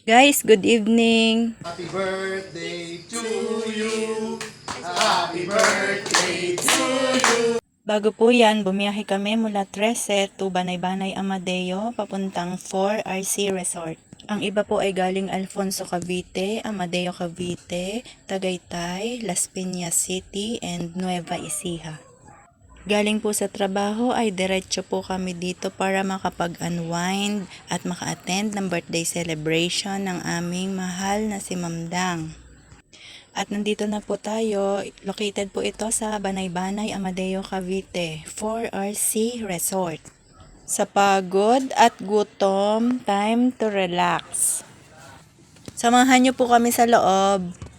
Guys, good evening. Happy birthday to you. Happy birthday to Bago po yan, bumiyahe kami mula Trece to Banay-Banay Amadeo papuntang 4RC Resort. Ang iba po ay galing Alfonso Cavite, Amadeo Cavite, Tagaytay, Las Piñas City, and Nueva Ecija. Galing po sa trabaho ay diretso po kami dito para makapag-unwind at maka-attend ng birthday celebration ng aming mahal na si Mamdang. At nandito na po tayo, located po ito sa Banay-Banay, Amadeo, Cavite, 4RC Resort. Sa pagod at gutom, time to relax. Samahan niyo po kami sa loob.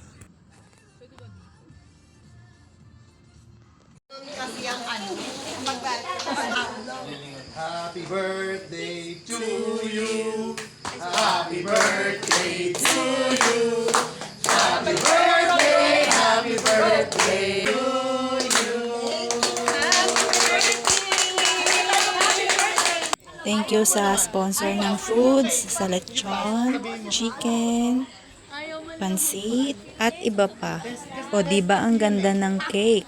Happy birthday to you. Happy birthday to you. Happy birthday, happy birthday to you. Thank you sa sponsor ng foods, sa lechon, chicken, pansit, at iba pa. O diba ang ganda ng cake?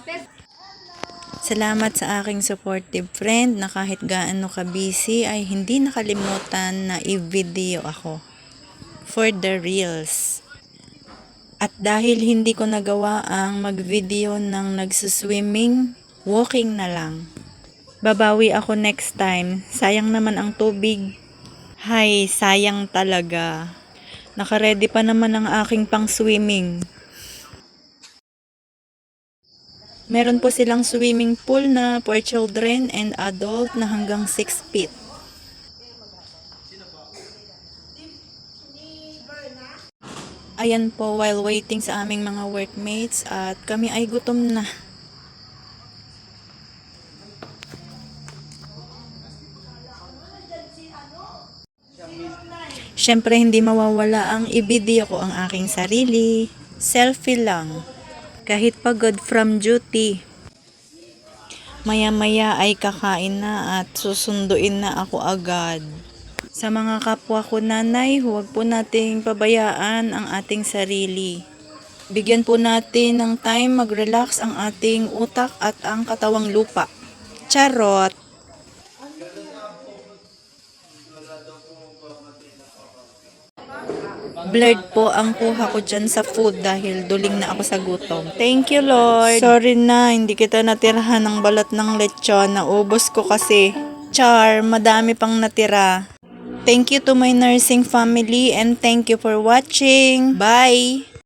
Salamat sa aking supportive friend na kahit gaano ka-busy ay hindi nakalimutan na i-video ako for the reels. At dahil hindi ko nagawa ang mag-video ng nagsuswimming, walking na lang. Babawi ako next time. Sayang naman ang tubig. Hay, sayang talaga. Naka-ready pa naman ang aking pang-swimming. Meron po silang swimming pool na for children and adult na hanggang 6 feet. Ayan po, while waiting sa aming mga workmates at kami ay gutom na. Siyempre hindi mawawala ang i-video ko ang aking sarili. Selfie lang. Kahit pagod from duty. Maya-maya ay kakain na at susunduin na ako agad. Sa mga kapwa ko nanay, huwag po nating pabayaan ang ating sarili. Bigyan po natin ng time mag-relax ang ating utak at ang katawang lupa. Charot! Blurred po ang kuha ko dyan sa food dahil duling na ako sa gutom. Thank you, Lord. Sorry na, hindi kita natirahan ng balat ng lechon. Naubos ko kasi. Char, madami pang natira. Thank you to my nursing family and thank you for watching. Bye!